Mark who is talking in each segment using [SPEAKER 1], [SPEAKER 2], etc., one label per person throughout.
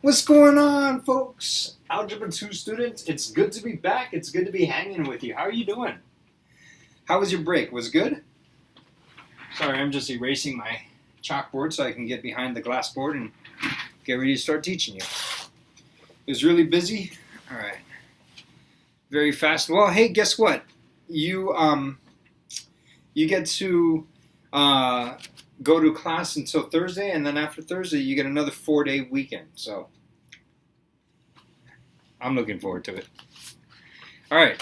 [SPEAKER 1] What's going on, folks? Algebra 2 students, it's good to be back. It's good to be hanging with you. How are you doing? How was your break? Was it good? Sorry, I'm just erasing my chalkboard so I can get behind the glass board and get ready to start teaching you. It was really busy. All right. Very fast. Well, hey, guess what? You get to go to class until Thursday, and then after Thursday you get another 4-day weekend. So I'm looking forward to it. All right.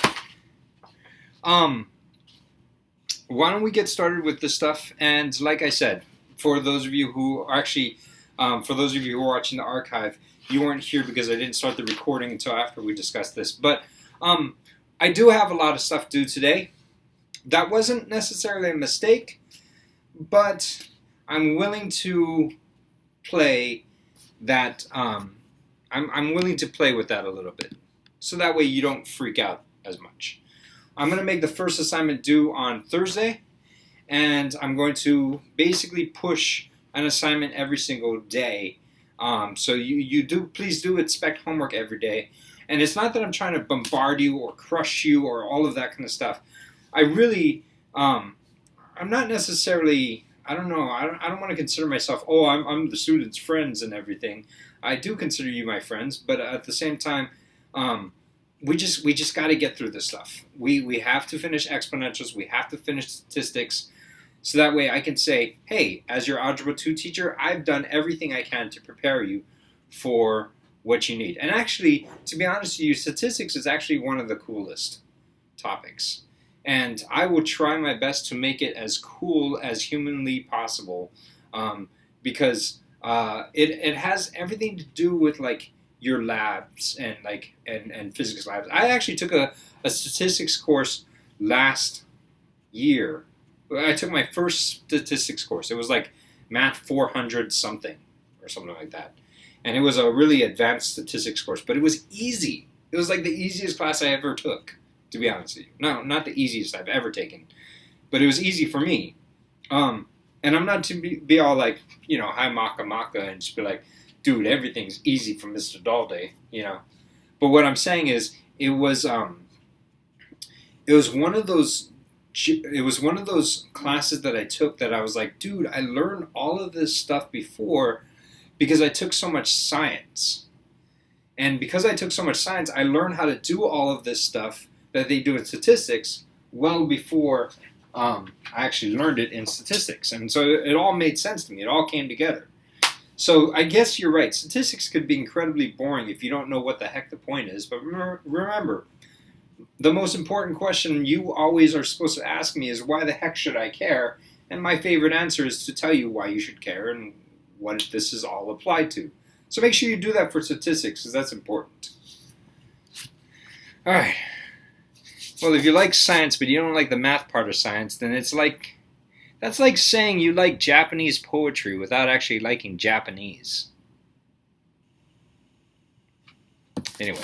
[SPEAKER 1] Why don't we get started with this stuff? And like I said, for those of you who are actually, for those of you who are watching the archive, you weren't here because I didn't start the recording until after we discussed this. But I do have a lot of stuff due today. That wasn't necessarily a mistake, but I'm willing to play that. I'm willing to play with that a little bit, so that way you don't freak out as much. I'm going to make the first assignment due on Thursday, and I'm going to basically push an assignment every single day. So please do expect homework every day. And it's not that I'm trying to bombard you or crush you or all of that kind of stuff. I really, I'm not necessarily, I don't know, I don't want to consider myself, I'm the students' friends and everything. I do consider you my friends, but at the same time, we just got to get through this stuff. We have to finish exponentials, we have to finish statistics, so that way I can say, hey, as your Algebra 2 teacher, I've done everything I can to prepare you for what you need. And actually, to be honest with you, statistics is actually one of the coolest topics. And I will try my best to make it as cool as humanly possible, because it has everything to do with like your labs and and physics labs. I actually took a statistics course last year. I took my first statistics course. It was like Math 400 something or something like that. And it was a really advanced statistics course, but it was easy. It was like the easiest class I ever took, to be honest with you. No, not the easiest I've ever taken, but it was easy for me. And I'm not to be all like, hi maka and just be like, dude, everything's easy for Mr. Dalday, But what I'm saying is, it was one of those classes that I took that I was like, dude, I learned all of this stuff before because I took so much science. And because I took so much science, I learned how to do all of this stuff that they do in statistics well before I actually learned it in statistics. And so it all made sense to me. It all came together. So I guess you're right. Statistics could be incredibly boring if you don't know what the heck the point is. But remember, the most important question you always are supposed to ask me is, why the heck should I care? And my favorite answer is to tell you why you should care and what this is all applied to. So make sure you do that for statistics, because that's important. All right. Well, if you like science but you don't like the math part of science, then that's like saying you like Japanese poetry without actually liking Japanese. Anyway.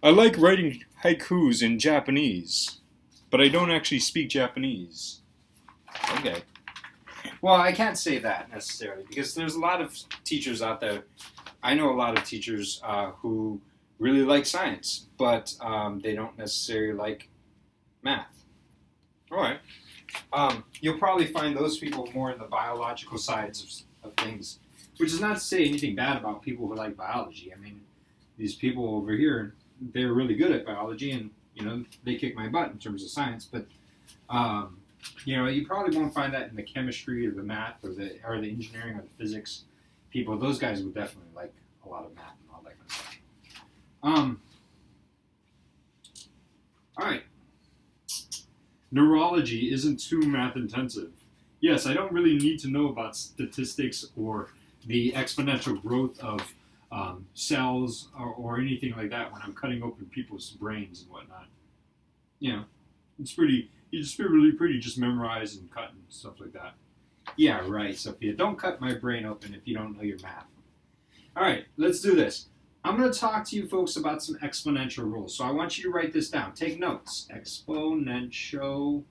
[SPEAKER 1] I like writing haikus in Japanese, but I don't actually speak Japanese. Okay. Well, I can't say that necessarily, because there's a lot of teachers out there. I know a lot of teachers who really like science, but they don't necessarily like math. All right. You'll probably find those people more in the biological sides of things, which is not to say anything bad about people who like biology. I mean, these people over here, they're really good at biology, and they kick my butt in terms of science. But you probably won't find that in the chemistry or the math or the engineering or the physics people. Those guys would definitely like a lot of math and all that kind of stuff. All right. Neurology isn't too math intensive. Yes, I don't really need to know about statistics or the exponential growth of cells or anything like that when I'm cutting open people's brains and whatnot. It's pretty. You just really pretty just memorize and cut and stuff like that. Yeah, right, Sophia. Don't cut my brain open if you don't know your math. All right, let's do this. I'm going to talk to you folks about some exponential rules. So I want you to write this down. Take notes. Exponential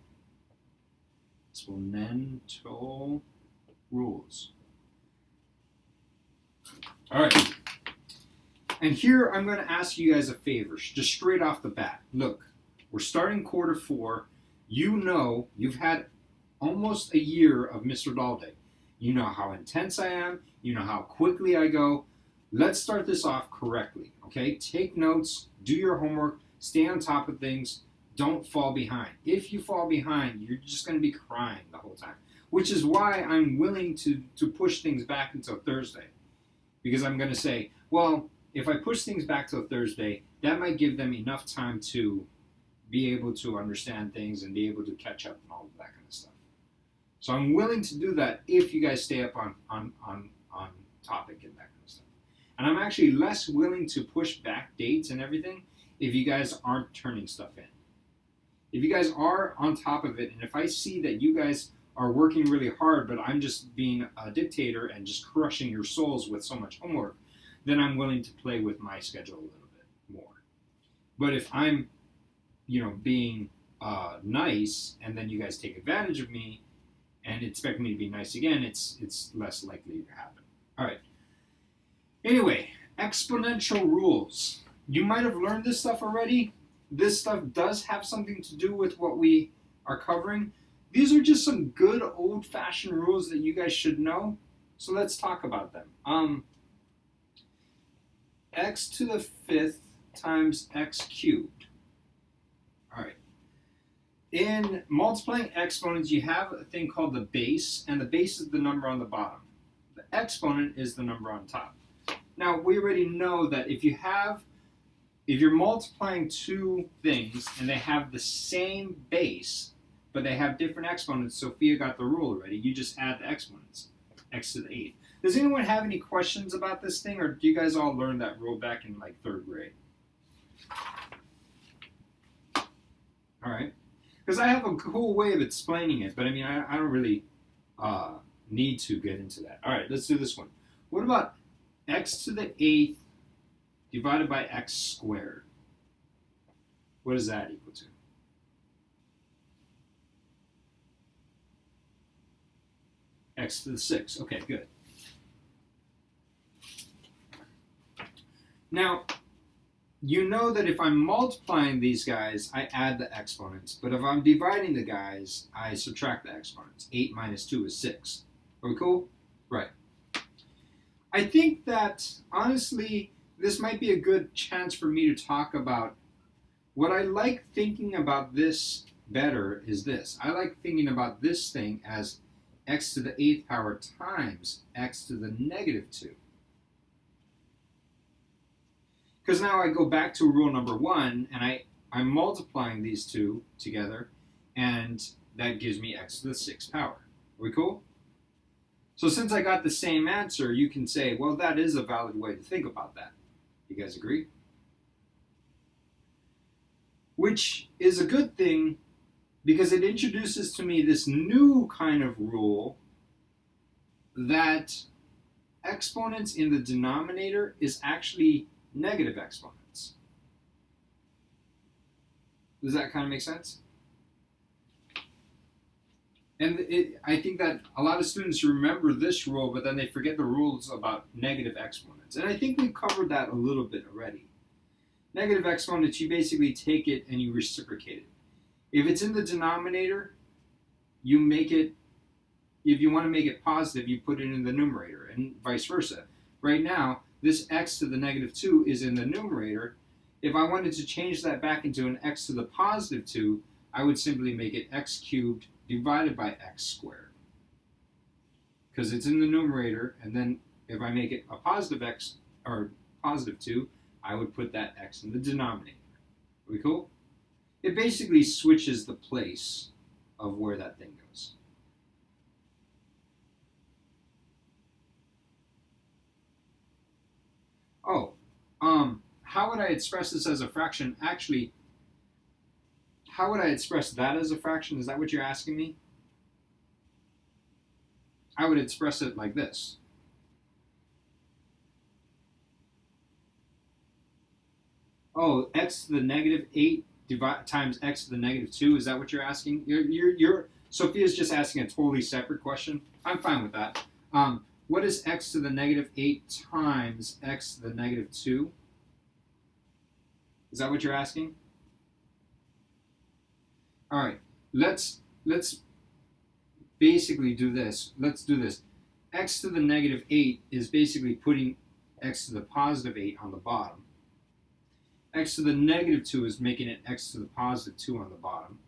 [SPEAKER 1] rules. All right. And here I'm going to ask you guys a favor, just straight off the bat. Look, we're starting quarter 4. You know you've had almost a year of Mr. Dalday. You know how intense I am. You know how quickly I go. Let's start this off correctly, okay? Take notes, do your homework, stay on top of things, don't fall behind. If you fall behind, you're just going to be crying the whole time, which is why I'm willing to push things back until Thursday. Because I'm going to say, well, if I push things back till Thursday, that might give them enough time to be able to understand things and be able to catch up and all of that kind of stuff. So I'm willing to do that if you guys stay up on topic and that kind of stuff. And I'm actually less willing to push back dates and everything if you guys aren't turning stuff in. If you guys are on top of it, and if I see that you guys are working really hard, but I'm just being a dictator and just crushing your souls with so much homework, then I'm willing to play with my schedule a little bit more. But if I'm, being nice, and then you guys take advantage of me and expect me to be nice again, it's less likely to happen. All right. Anyway, exponential rules. You might have learned this stuff already. This stuff does have something to do with what we are covering. These are just some good old-fashioned rules that you guys should know. So let's talk about them. X to the 5th times x cubed. All right. In multiplying exponents, you have a thing called the base, and the base is the number on the bottom. The exponent is the number on top. Now, we already know that if you're multiplying two things and they have the same base, but they have different exponents, Sophia got the rule already. You just add the exponents, x to the 8th. Does anyone have any questions about this thing, or do you guys all learn that rule back in like 3rd grade? All right. Because I have a cool way of explaining it, but I mean, I don't really need to get into that. All right, let's do this one. What about x to the 8th divided by x squared? What is that equal to? X to the 6th. Okay, good. Now, you know that if I'm multiplying these guys, I add the exponents. But if I'm dividing the guys, I subtract the exponents. 8 minus 2 is 6. Are we cool? Right. I think that, honestly, this might be a good chance for me to talk about what I like thinking about this better is this. I like thinking about this thing as x to the 8th power times x to the negative 2. Because now I go back to rule number 1, and I'm multiplying these two together, and that gives me x to the 6th power. Are we cool? So since I got the same answer, you can say, well, that is a valid way to think about that. You guys agree? Which is a good thing, because it introduces to me this new kind of rule that exponents in the denominator is actually negative exponents. Does that kind of make sense? And I think that a lot of students remember this rule, but then they forget the rules about negative exponents. And I think we've covered that a little bit already. Negative exponents, you basically take it and you reciprocate it. If it's in the denominator, you make it, if you want to make it positive, you put it in the numerator, and vice versa. Right now, this x to the negative 2 is in the numerator. If I wanted to change that back into an x to the positive 2, I would simply make it x cubed divided by x squared. Because it's in the numerator, and then if I make it a positive x, or positive 2, I would put that x in the denominator. Are we cool? It basically switches the place of where that thing goes. Oh, how would I express this as a fraction? Actually, how would I express that as a fraction? Is that what you're asking me? I would express it like this. Oh, x to the negative 8 times x to the negative 2. Is that what you're asking? Sophia's just asking a totally separate question. I'm fine with that. what is x to the negative 8 times x to the negative 2? Is that what you're asking? All right, let's basically do this. Let's do this. X to the negative 8 is basically putting x to the positive 8 on the bottom. X to the negative 2 is making it x to the positive 2 on the bottom.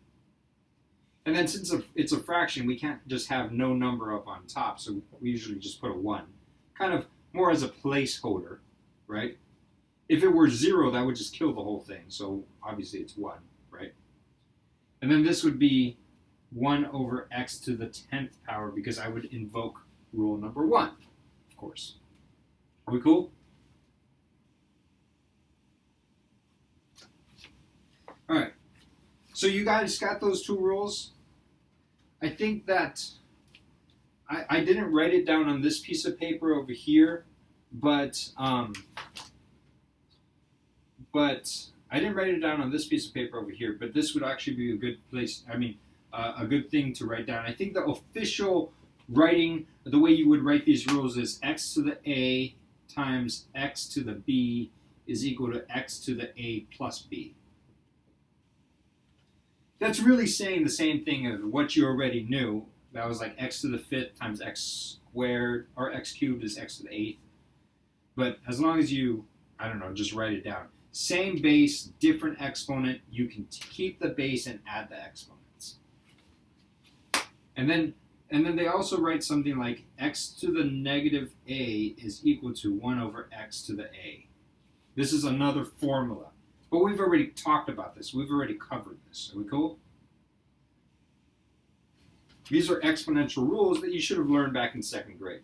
[SPEAKER 1] And then since it's a fraction, we can't just have no number up on top, so we usually just put a 1. Kind of more as a placeholder, right? If it were 0, that would just kill the whole thing, so obviously it's 1, right? And then this would be 1 over x to the 10th power, because I would invoke rule number 1, of course. Are we cool? All right. So you guys got those two rules? I think that I didn't write it down on this piece of paper over here, but I didn't write it down on this piece of paper over here, but this would actually be a good place, a good thing to write down. I think the official writing, the way you would write these rules is x to the a times x to the b is equal to x to the a plus b. That's really saying the same thing as what you already knew. That was like x to the 5th times x squared, or x cubed is x to the 8th. But as long as you, I don't know, just write it down. Same base, different exponent. You can keep the base and add the exponents. And then they also write something like x to the negative a is equal to 1 over x to the a. This is another formula. But we've already talked about this. We've already covered this. Are we cool? These are exponential rules that you should have learned back in 2nd grade.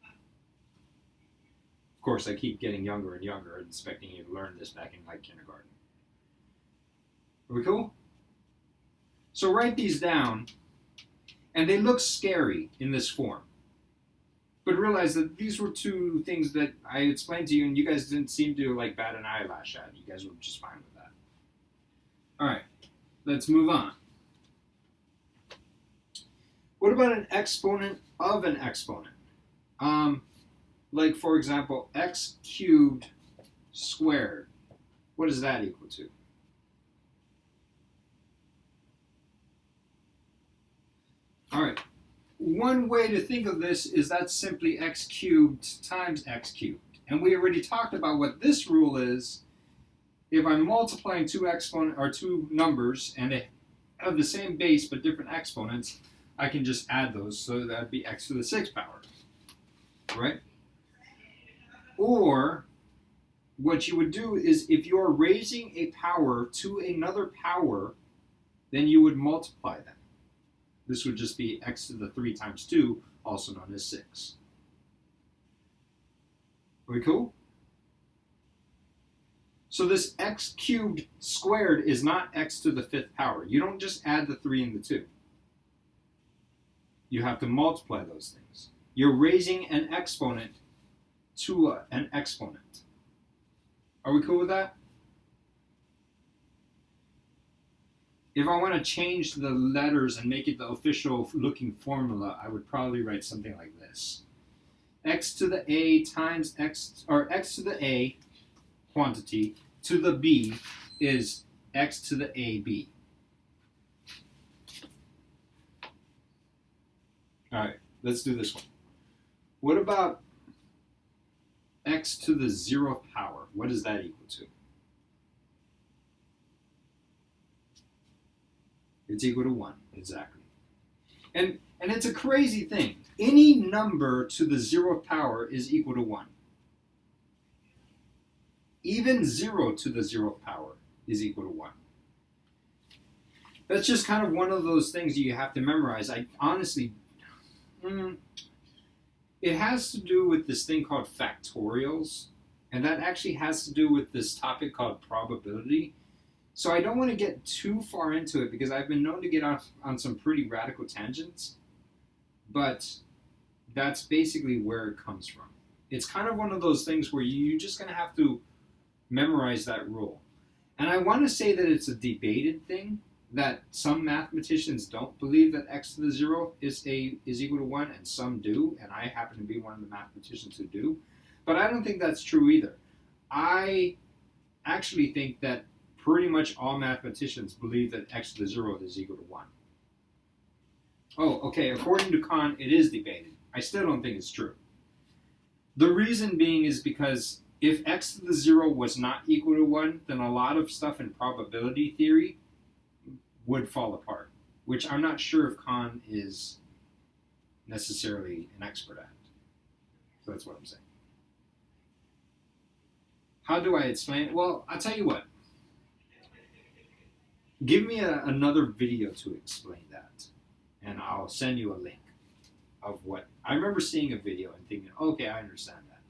[SPEAKER 1] Of course, I keep getting younger and younger and expecting you to learn this back in like kindergarten. Are we cool? So write these down, and they look scary in this form. But realize that these were two things that I explained to you, and you guys didn't seem to like bat an eyelash at. You guys were just fine with that. All right, let's move on. What about an exponent of an exponent? Like, for example, x cubed squared. What is that equal to? All right. One way to think of this is that's simply x cubed times x cubed. And we already talked about what this rule is. If I'm multiplying two numbers and they have the same base but different exponents, I can just add those, so that'd be x to the 6th power, right? Or what you would do is if you're raising a power to another power, then you would multiply them. This would just be x to the 3 times 2, also known as 6. Are we cool? So this x cubed squared is not x to the 5th power. You don't just add the 3 and the 2. You have to multiply those things. You're raising an exponent to an exponent. Are we cool with that? If I want to change the letters and make it the official looking formula, I would probably write something like this. X to the a times x, or x to the a quantity to the b is x to the ab. All right, let's do this one. What about x to the 0th power? What is that equal to? It's equal to 1, exactly. And it's a crazy thing. Any number to the 0th power is equal to 1. Even 0 to the 0th power is equal to 1. That's just kind of one of those things you have to memorize. I honestly, it has to do with this thing called factorials, and that actually has to do with this topic called probability. So I don't want to get too far into it because I've been known to get off on some pretty radical tangents, but that's basically where it comes from. It's kind of one of those things where you're just going to have to memorize that rule. And I want to say that it's a debated thing, that some mathematicians don't believe that x to the 0 is equal to 1, and some do, and I happen to be one of the mathematicians who do. But I don't think that's true either. I actually think that pretty much all mathematicians believe that x to the 0 is equal to 1. Oh, okay, according to Kahn, it is debated. I still don't think it's true. The reason being is because if x to the 0 was not equal to 1, then a lot of stuff in probability theory would fall apart, which I'm not sure if Kahn is necessarily an expert at. So that's what I'm saying. How do I explain it? Well, I'll tell you what. Give me another video to explain that, and I'll send you a link of what I remember seeing a video and thinking, okay, I understand that.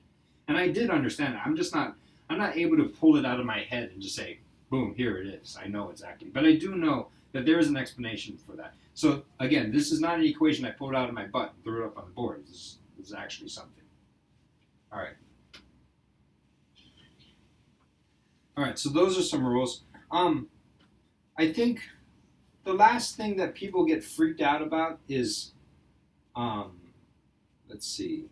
[SPEAKER 1] And I did understand it. I'm not able to pull it out of my head and just say, boom, here it is. I know exactly. But I do know that there is an explanation for that. So again, this is not an equation I pulled out of my butt and threw it up on the board. This is actually something. All right. All right, so those are some rules. I think the last thing that people get freaked out about is, let's see.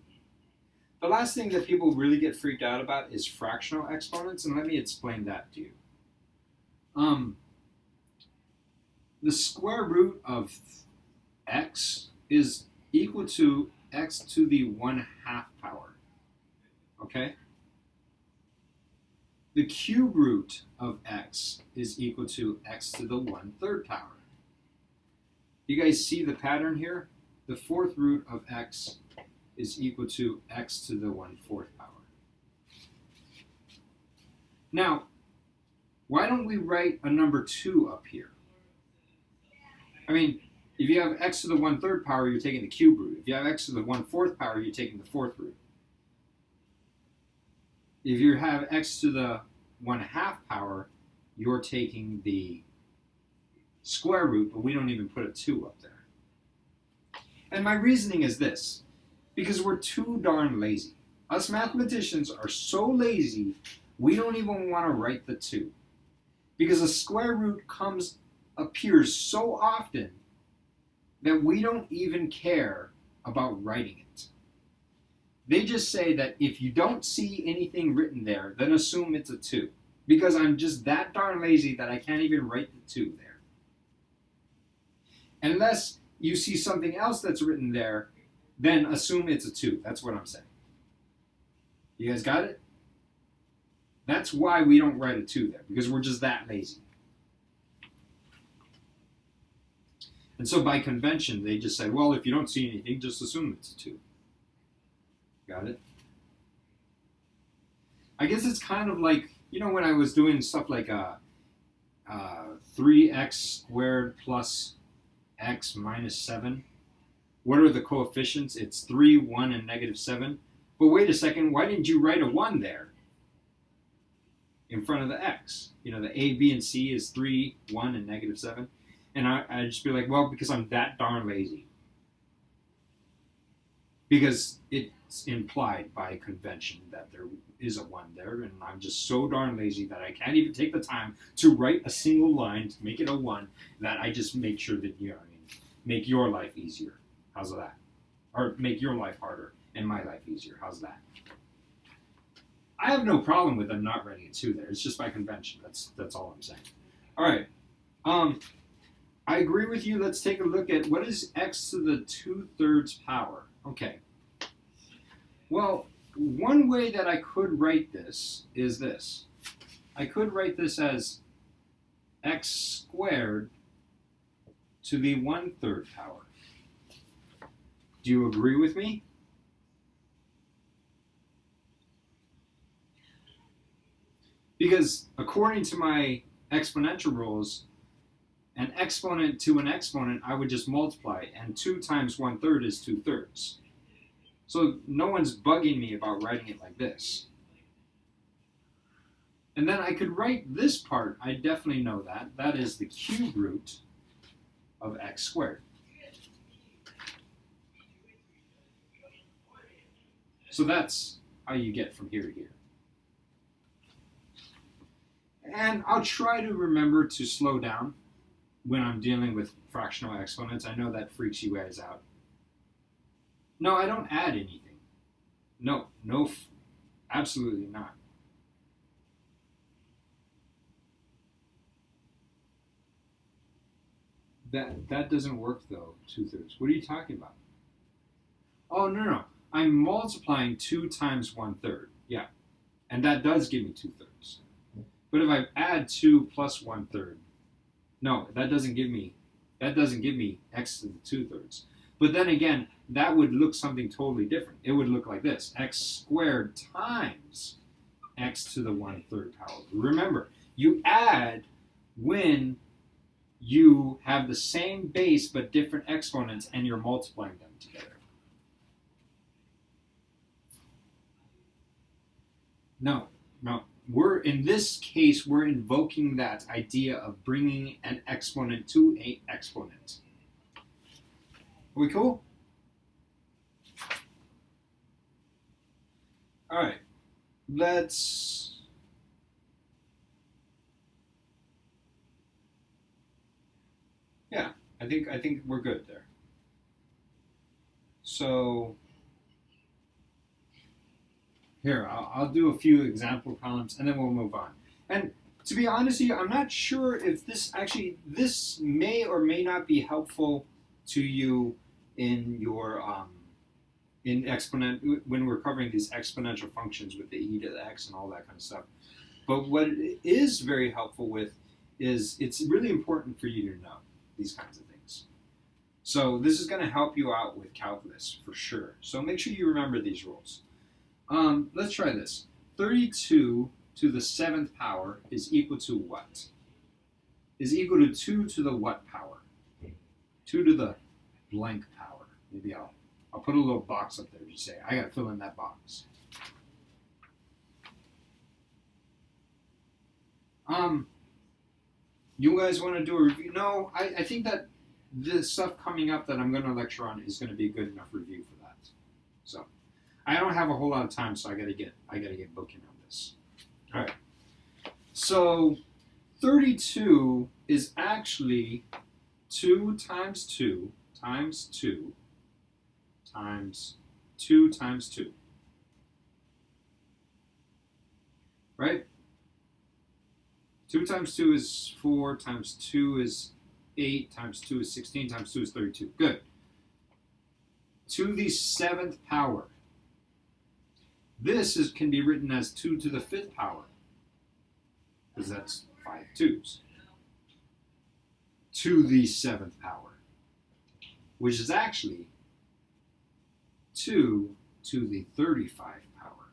[SPEAKER 1] The last thing that people really get freaked out about is fractional exponents, and let me explain that to you. The square root of x is equal to x to the 1/2 power, okay? The cube root of x is equal to x to the 1/3 power. You guys see the pattern here? The fourth root of x is equal to x to the 1/4 power. Now, why don't we write a number 2 up here? I mean, if you have x to the 1/3 power, you're taking the cube root. If you have x to the 1/4 power, you're taking the fourth root. If you have x to the 1/2 power, you're taking the square root, but we don't even put a 2 up there. And my reasoning is this, because we're too darn lazy. Us mathematicians are so lazy, we don't even want to write the 2. Because a square root appears so often that we don't even care about writing it. They just say that if you don't see anything written there, then assume it's a 2. Because I'm just that darn lazy that I can't even write the 2 there. Unless you see something else that's written there, then assume it's a 2. That's what I'm saying. You guys got it? That's why we don't write a 2 there, because we're just that lazy. And so by convention, they just say, well, if you don't see anything, just assume it's a 2. Got it? I guess it's kind of like, you know, when I was doing stuff like 3x squared plus x minus 7. What are the coefficients? It's 3, 1, and -7. But wait a second, why didn't you write a 1 there in front of the x? You know, the a, b, and c is 3, 1, and -7. And I'd just be like, well, because I'm that darn lazy. Because it's implied by convention that there is a 1 there, and I'm just so darn lazy that I can't even take the time to write a single line to make it a 1, that I just make sure that, you know, I mean, make your life easier. How's that? Or make your life harder and my life easier. How's that? I have no problem with them not writing a 2 there. It's just by convention. That's all I'm saying. All right. I agree with you. Let's take a look at what is x to the 2/3 power. Okay. Well, one way that I could write this is this. I could write this as x squared to the 1/3 power. Do you agree with me? Because according to my exponential rules, an exponent to an exponent, I would just multiply, and 2 times 1/3 is 2/3. So no one's bugging me about writing it like this. And then I could write this part, I definitely know that. That is the cube root of x squared. So that's how you get from here to here. And I'll try to remember to slow down when I'm dealing with fractional exponents. I know that freaks you guys out. No, I don't add anything. No, absolutely not. That doesn't work though. 2/3. What are you talking about? Oh no. I'm multiplying 2 times 1/3. Yeah, and that does give me 2/3. But if I add 2 plus 1/3, no, that doesn't give me x to the 2/3. But then again, that would look something totally different. It would look like this: x squared times x to the 1/3 power. Remember, you add when you have the same base but different exponents and you're multiplying them together. No. In this case, we're invoking that idea of bringing an exponent to an exponent. Are we cool? All right. I think we're good there. So here, I'll do a few example columns and then we'll move on. And to be honest with you, I'm not sure if this may or may not be helpful to you in your when we're covering these exponential functions with the e to the x and all that kind of stuff. But what it is very helpful with is it's really important for you to know these kinds of things. So this is going to help you out with calculus for sure. So make sure you remember these rules. Let's try this. 32 to the 7th power is equal to what? Is equal to 2 to the what power? 2 to the blank power. Maybe I'll put a little box up there to say, I got to fill in that box. You guys want to do a review? No, I think that the stuff coming up that I'm going to lecture on is going to be a good enough review for that. So I don't have a whole lot of time, so I got to get booking on this. All right. So 32 is actually 2 times 2 times 2 times 2 times 2. Right? 2 times 2 is 4, times 2 is 8, times 2 is 16, times 2 is 32. Good. To the 7th power. This can be written as 2 to the 5th power, because that's 5 2's. To the 7th power, which is actually 2 to the 35 power.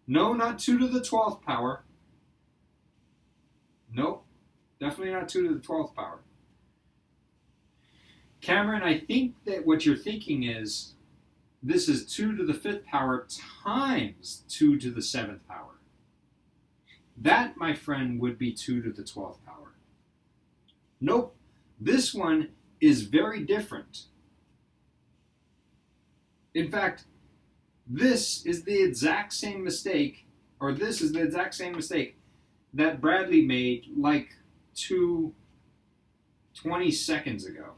[SPEAKER 1] No, not 2 to the 12th power. Nope, definitely not 2 to the 12th power. Cameron, I think that what you're thinking is this is 2 to the 5th power times 2 to the 7th power. That, my friend, would be 2 to the 12th power. Nope, this one is very different. In fact, this is the exact same mistake, that Bradley made like 20 seconds ago.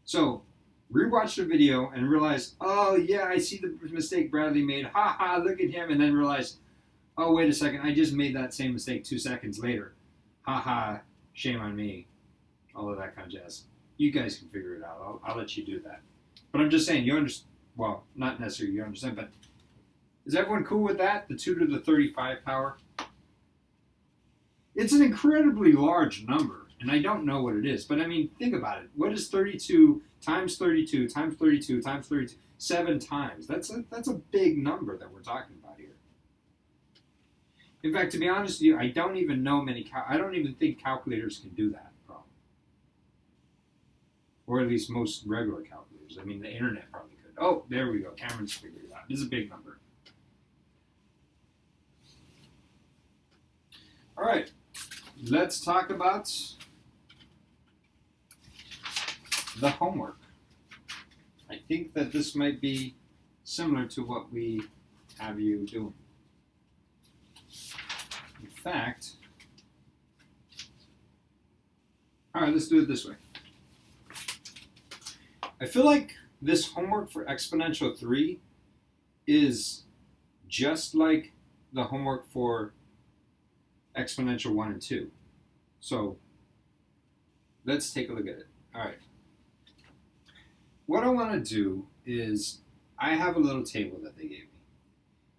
[SPEAKER 1] So, rewatch the video and realize, oh yeah, I see the mistake Bradley made. Ha ha, look at him. And then realize, oh, wait a second, I just made that same mistake 2 seconds later. Ha ha, shame on me. All of that kind of jazz. You guys can figure it out. I'll let you do that. But I'm just saying, you understand, well, not necessarily you understand, but is everyone cool with that? The 2 to the 35 power? It's an incredibly large number, and I don't know what it is. But I mean, think about it. What is 32 times 32 times 32 times 32? 7 times. That's a big number that we're talking about here. In fact, to be honest with you, I don't even know I don't even think calculators can do that problem. Or at least most regular calculators. I mean, the internet probably could. Oh, there we go. Cameron's figured it out. This is a big number. All right. Let's talk about the homework. I think that this might be similar to what we have you doing. In fact, all right, let's do it this way. I feel like this homework for exponential 3 is just like the homework for exponential 1 and 2. So let's take a look at it. All right. What I want to do is I have a little table that they gave me.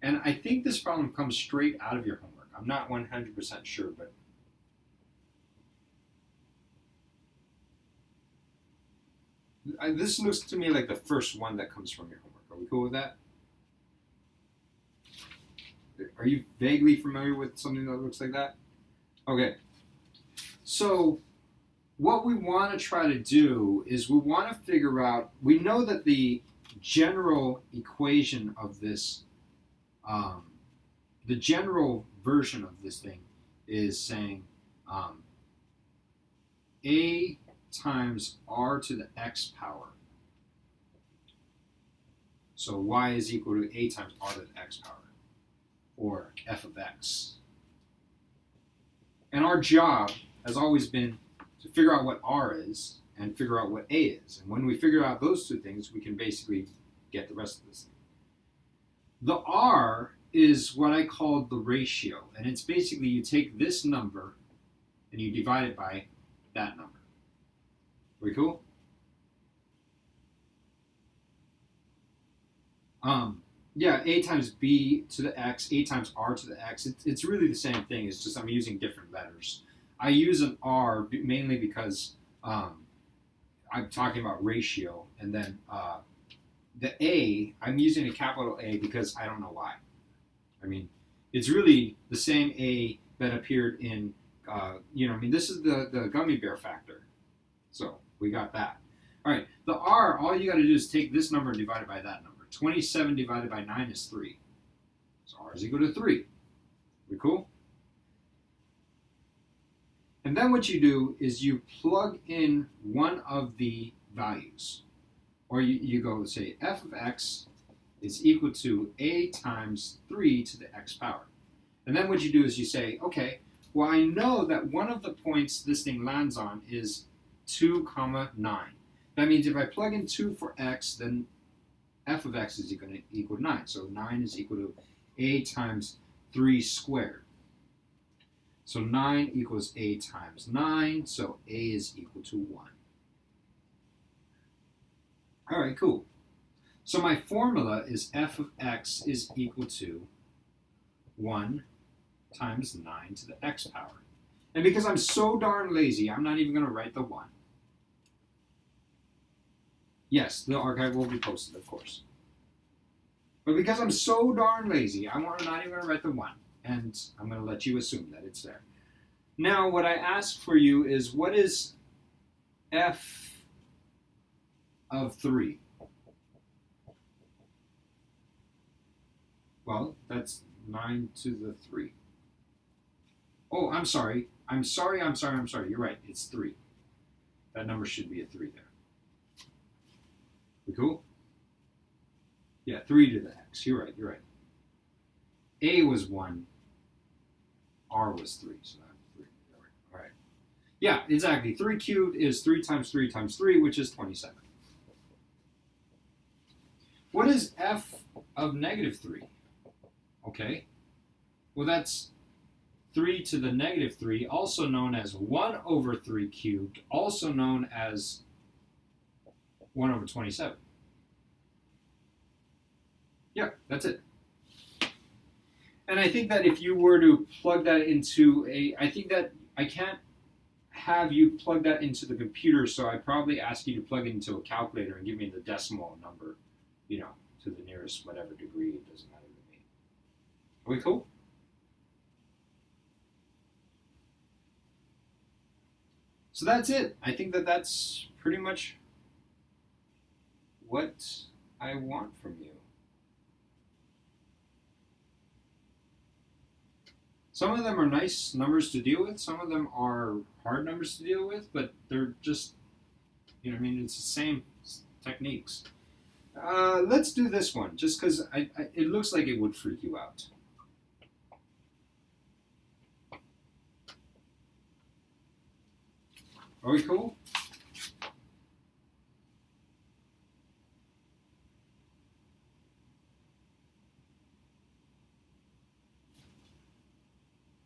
[SPEAKER 1] And I think this problem comes straight out of your homework. I'm not 100% sure, but this looks to me like the first one that comes from your homework. Are we cool with that? Are you vaguely familiar with something that looks like that? Okay. So what we want to try to do is we want to figure out, we know that the general equation of this, the general version of this thing is saying a times r to the x power. So y is equal to a times r to the x power, or f of x. And our job has always been to figure out what r is and figure out what a is. And when we figure out those two things, we can basically get the rest of this thing. The r is what I call the ratio. And it's basically you take this number and you divide it by that number. We cool? Yeah, a times b to the x, a times r to the x. It's really the same thing. It's just I'm using different letters. I use an r mainly because I'm talking about ratio, and then the a, I'm using a capital A because I don't know why. I mean, it's really the same a that appeared in, this is the gummy bear factor. So we got that. All right, the r, all you got to do is take this number and divide it by that number. 27 divided by 9 is 3. So r is equal to 3. We cool? And then what you do is you plug in one of the values. Or you go, say, f of x is equal to a times 3 to the x power. And then what you do is you say, okay, well, I know that one of the points this thing lands on is 2, 9. That means if I plug in 2 for x, then f of x is equal to 9. So 9 is equal to a times 3 squared. So 9 equals a times 9, so a is equal to 1. All right, cool. So my formula is f of x is equal to 1 times 9 to the x power. And because I'm so darn lazy, I'm not even going to write the 1. Yes, the archive will be posted, of course. But because I'm so darn lazy, I'm not even going to write the 1. And I'm going to let you assume that it's there. Now, what I ask for you is, what is f of 3? Well, that's 9 to the 3. Oh, I'm sorry. You're right. It's 3. That number should be a 3 there. We cool? Yeah, 3 to the x. You're right. A was 1. R was 3. So that's 3. All right. Yeah, exactly. 3 cubed is 3 times 3 times 3, which is 27. What is f of negative 3? Okay. Well, that's 3 to the negative 3, also known as 1 over 3 cubed, also known as 1 over 27. Yeah, that's it. And I think that if you were to plug that into I think that I can't have you plug that into the computer, so I'd probably ask you to plug it into a calculator and give me the decimal number, to the nearest whatever degree. It doesn't matter to me. Are we cool? So that's it. I think that that's pretty much what I want from you. Some of them are nice numbers to deal with. Some of them are hard numbers to deal with, but they're just, it's the same techniques. Let's do this one, just because it looks like it would freak you out. Are we cool?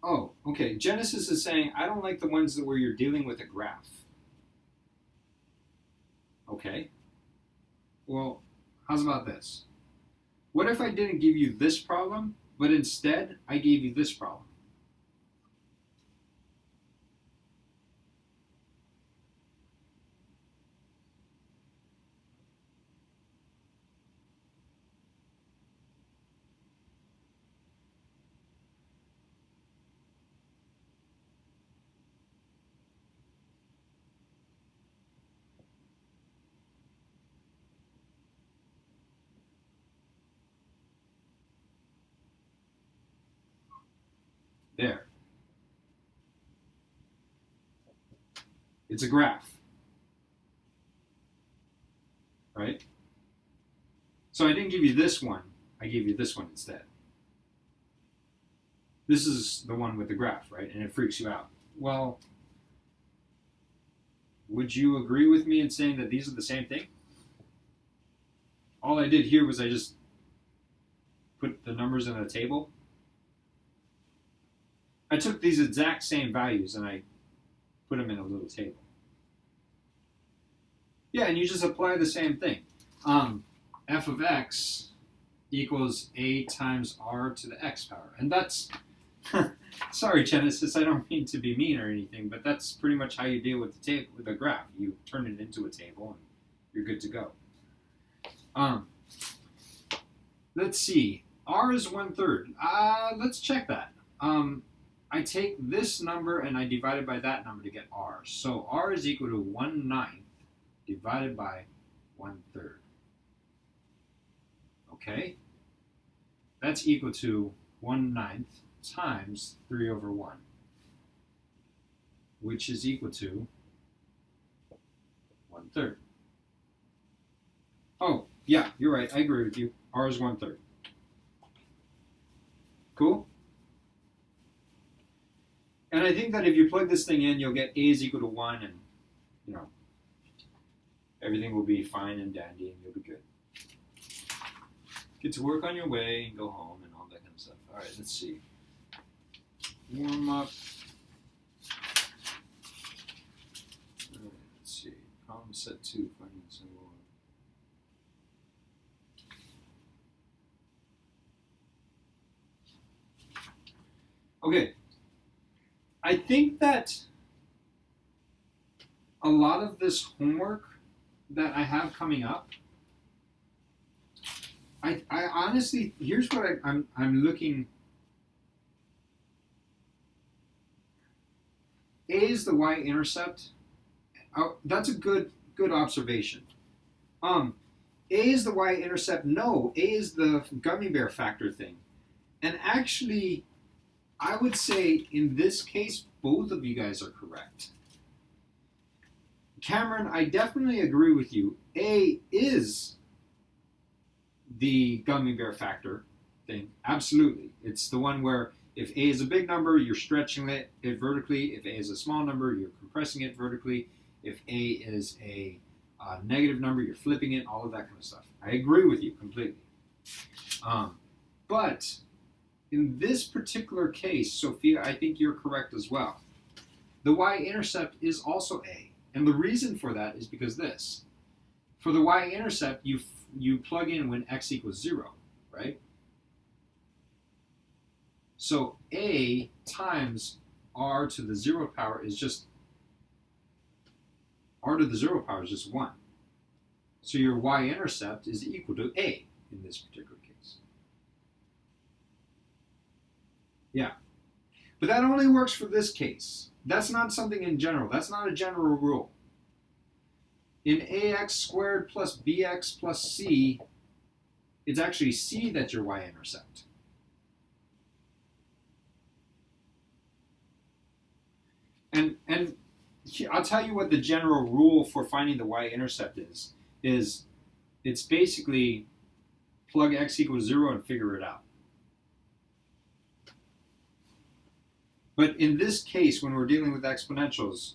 [SPEAKER 1] Oh, okay. Genesis is saying, I don't like the ones that where you're dealing with a graph. Okay. Well, how's about this? What if I didn't give you this problem, but instead I gave you this problem? There. It's a graph, right? So I didn't give you this one, I gave you this one instead. This is the one with the graph, right? And it freaks you out. Well, would you agree with me in saying that these are the same thing? All I did here was I just put the numbers in a table. I took these exact same values and I put them in a little table. Yeah, and you just apply the same thing. F of x equals a times r to the x power. And that's, sorry, Genesis, I don't mean to be mean or anything, but that's pretty much how you deal with the table, with a graph. You turn it into a table and you're good to go. Let's see. R is 1/3. Let's check that. I take this number and I divide it by that number to get R. So R is equal to 1/9 divided by 1/3. Okay? That's equal to 1/9 times 3/1, which is equal to 1/3. Oh, yeah, you're right. I agree with you. R is 1/3. Cool? And I think that if you plug this thing in, you'll get A is equal to 1, and, you know, everything will be fine and dandy, and you'll be good. Get to work on your way and go home and all that kind of stuff. All right, let's see. Warm up. All right, let's see. Problem set 2, finding the symbol. Okay. I think that a lot of this homework that I have coming up, I honestly, here's what I'm looking. A is the y-intercept. Oh, that's a good observation. A is the y-intercept. No, A is the gummy bear factor thing. And actually, I would say in this case, both of you guys are correct. Cameron, I definitely agree with you. A is the gummy bear factor thing. Absolutely. It's the one where if A is a big number, you're stretching it vertically. If A is a small number, you're compressing it vertically. If A is a negative number, you're flipping it, all of that kind of stuff. I agree with you completely. But in this particular case, Sophia, I think you're correct as well. The y-intercept is also A. And the reason for that is because this. For the y-intercept, you plug in when x equals 0, right? So A times r to the 0 power is just, r to the 0 power is just 1. So your y-intercept is equal to A in this particular case. Yeah. But that only works for this case. That's not something in general. That's not a general rule. In ax squared plus bx plus c, it's actually c that's your y-intercept. And I'll tell you what the general rule for finding the y-intercept is it's basically plug x equals 0 and figure it out. But in this case, when we're dealing with exponentials,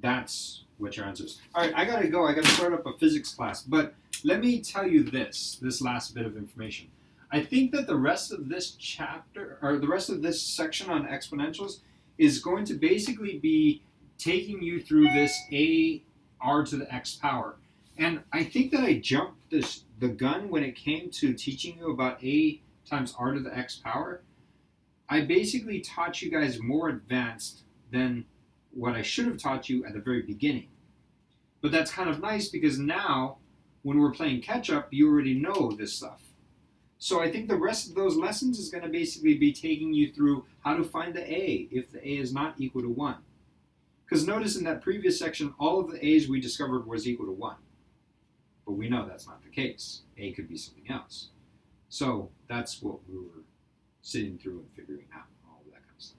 [SPEAKER 1] that's what your answer is. All right, I gotta go. I gotta start up a physics class. But let me tell you this last bit of information. I think that the rest of this chapter, or the rest of this section on exponentials, is going to basically be taking you through this a r to the x power. And I think that I jumped the gun when it came to teaching you about a times r to the x power. I basically taught you guys more advanced than what I should have taught you at the very beginning. But that's kind of nice because now, when we're playing catch up, you already know this stuff. So I think the rest of those lessons is going to basically be taking you through how to find the a if the a is not equal to 1. Because notice in that previous section, all of the a's we discovered was equal to 1. But we know that's not the case. A could be something else. So that's what we were sitting through and figuring out, all of that kind of stuff.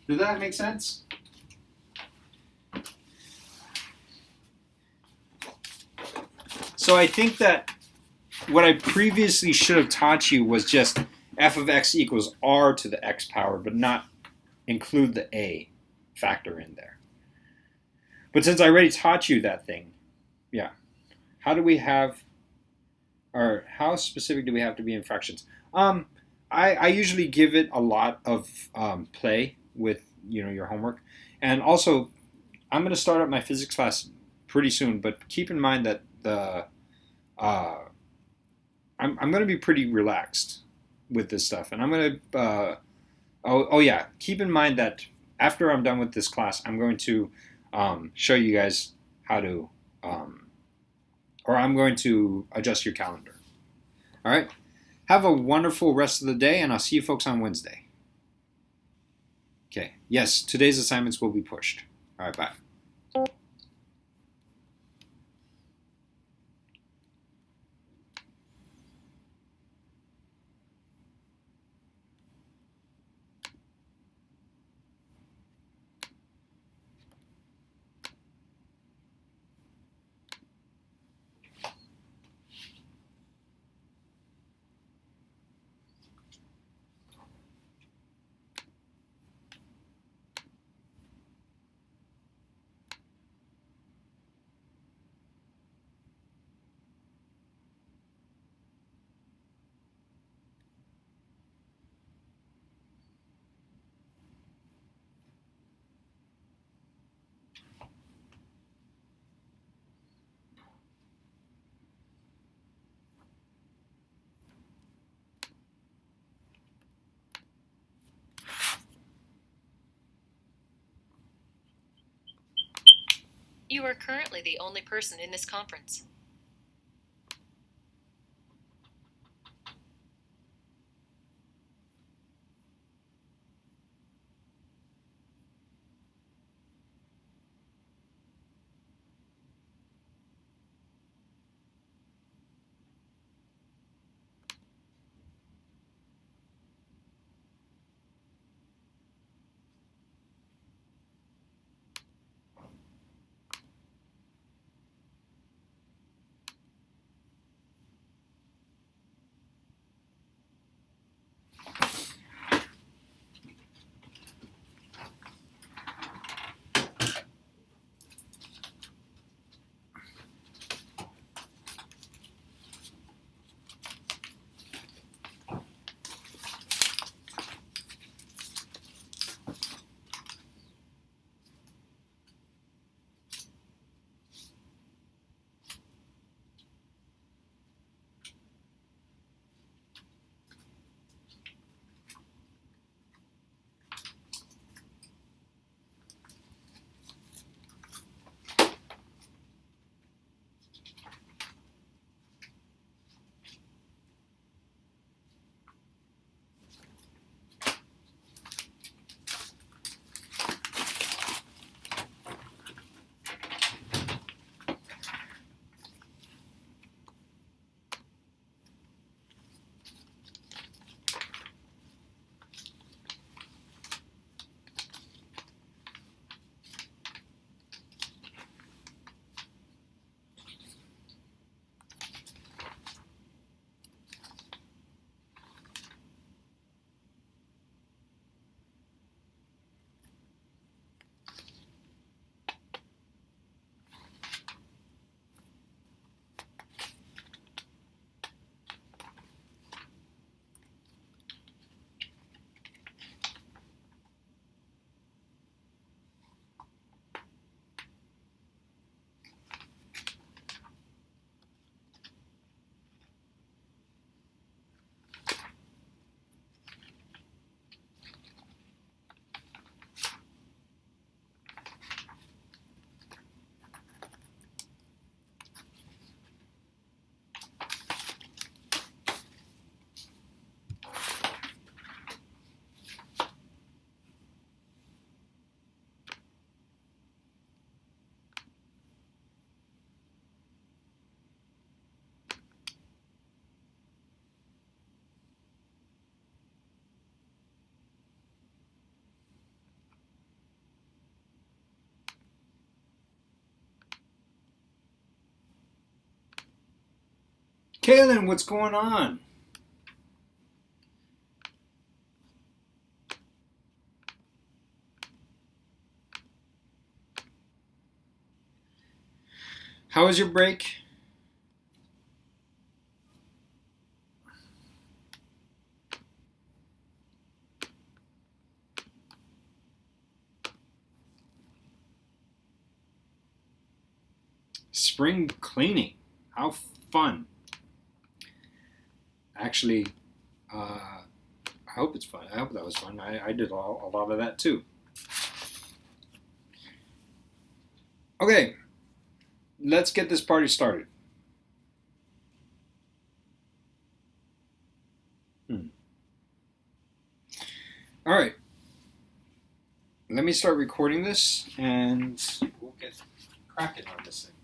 [SPEAKER 1] Did that make sense? So I think that what I previously should have taught you was just f of x equals r to the x power, but not include the a factor in there. But since I already taught you that thing, yeah. How do we have, or how specific do we have to be in fractions? I usually give it a lot of play with your homework, and also I'm going to start up my physics class pretty soon. But keep in mind that I'm going to be pretty relaxed with this stuff, and I'm going to keep in mind that after I'm done with this class, I'm going to show you guys how to or I'm going to adjust your calendar. All right. Have a wonderful rest of the day, and I'll see you folks on Wednesday. Okay. Yes, today's assignments will be pushed. All right, bye.
[SPEAKER 2] You are currently the only person in this conference.
[SPEAKER 1] Kaylin, what's going on? How was your break? Spring cleaning. How fun. Actually, I hope it's fun. I hope that was fun. I did a lot of that too. Okay, let's get this party started. All right. Let me start recording this and we'll get cracking on this thing.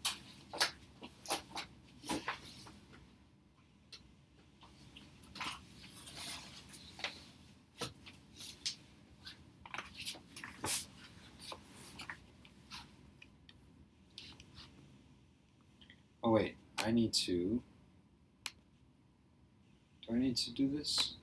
[SPEAKER 1] Oh wait, do I need to do this?